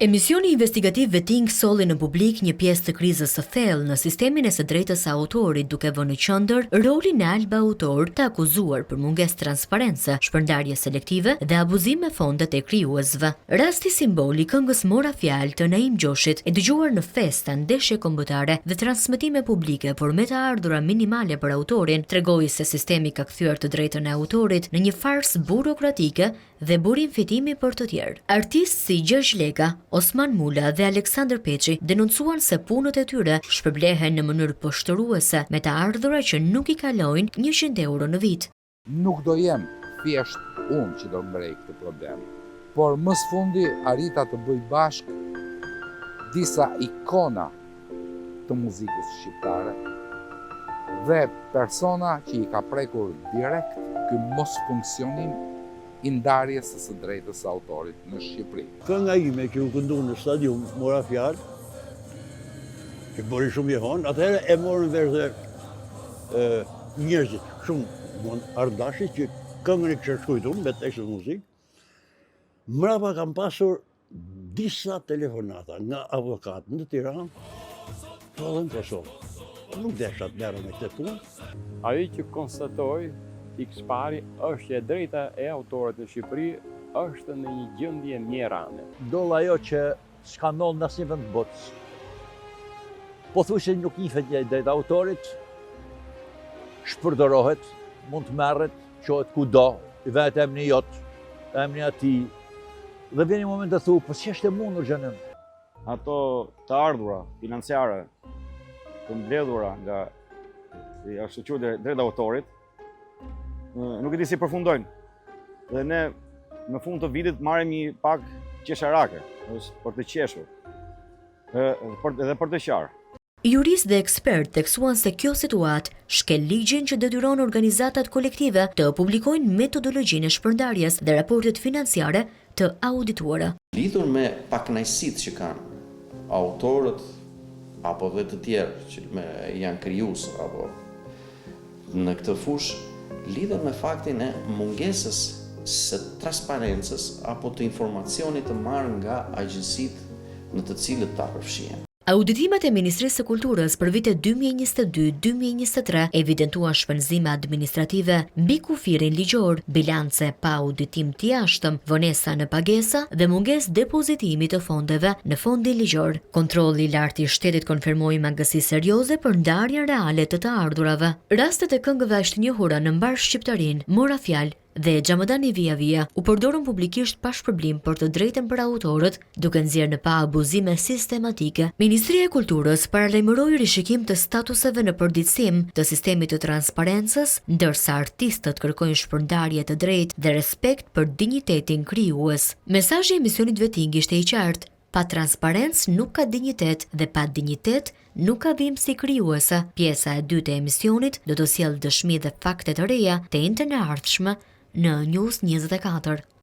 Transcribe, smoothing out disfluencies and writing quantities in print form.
Emisioni investigativ Vetting solli në publik një pjesë të krizës së thellë në sistemin e së drejtës së autorit, duke vënë në qendër rolin e Alba Autor të akuzuar për mungesë transparence, shpërndarje selektive dhe abuzim me fondet e krijuesve. Rasti simboli këngës Mora fjalë të Naim Gjoshit e dëgjuar në festa, ndeshje kombëtare dhe transmetime publike, por me të ardhura minimale për autorin, tregoi se sistemi ka kthyer të drejtën e autorit në një farsë burokratike dhe burim fitimi për të tjerë. Artistë si Gjergj Leka, Osman Mula dhe Aleksandër Peçi denoncuan se punët e tyre shpërblehen në mënyrë poshtëruese me të ardhura që nuk i kalojnë 100 euro në vit. Nuk do jem thjesht unë që do mbrej këtë problem, por më së fundi arrita të bëj bashk disa ikona të muzikës shqiptare dhe persona që i ka prekur direkt ky mos funksionim i ndarjes së drejtës së autorit në Shqipëri. Kënga ime që u këndu në stadium Mora fjalë, që bëri shumë jehon, atëherë e morën vesh dhe njerëzit shumë ardashit që këngën e kishë shkujtur me tekstë muzikë. Mrapa kam pasur disa telefonata nga avokatë në Tiranë, po dhe në Kosovë. Nuk desha të merrem me këtë punë. Ai që konstatoi X-pari është e drejta e autorit në Shqipëri, është në një gjendje mjerane. Ndodh ajo që s'ka ndodhur në asnjë vend të botës. Pothuajse nuk njihet e drejta autorit, shpërdoret, mund të merret, qohet kudo, i vetë emri jot, emri atij. Dhe vjen një moment të thu, po si është e mundur gjënim? Ato të ardhura financiare të mbledhura nga ashtu quhet drejta autorit, nuk e di si përfundojnë. Dhe ne në fund të vitit marrim një pak qesharake, për të qeshur, edhe për të qarë. Juristë dhe ekspertë theksuan se kjo situatë shkel ligjin që detyron organizatat kolektive të publikojnë metodologjinë e shpërndarjes dhe raportet financiare të audituara. Lidhur me pakënaqësitë që kanë autorët apo dhe të tjerë që janë krijues apo në këtë fushë, lidhet me faktin e mungesës së transparencës apo të informacionit të marrë nga agjencitë në të cilët ta përfshihen. Auditimet e Ministrisë së Kulturës për vitet 2022-2023 evidentuan shpenzime administrative mbi kufirin ligjor, bilance pa auditim të jashtëm, vonesa në pagesa dhe mungesë depozitimi të fondeve në fondin ligjor. Kontrolli i lartë i shtetit konfirmoi mangësi serioze për ndarjen reale të të ardhurave. Rastet e këngëve të njohura në mbar shqiptarin, Mora fjalë dhe Xhamadani via via u përdorën publikisht pa shpërblim për të drejtën për autorët, duke nxjerrë në pa abuzime sistematike. Ministria e Kulturës paralajmëroi rishikim të statuseve në përditësim të sistemit të transparencës, ndërsa artistët kërkojnë shpërndarje të drejtë dhe respekt për dinjitetin krijues. Mesazhi i emisionit Vetting ishte i qartë: pa transparencë nuk ka dinjitet dhe pa dinjitet nuk ka dhimbje krijuese. Pjesa e dytë e emisionit do të sjellë dëshmi dhe fakte të reja të ardhshme në News 24.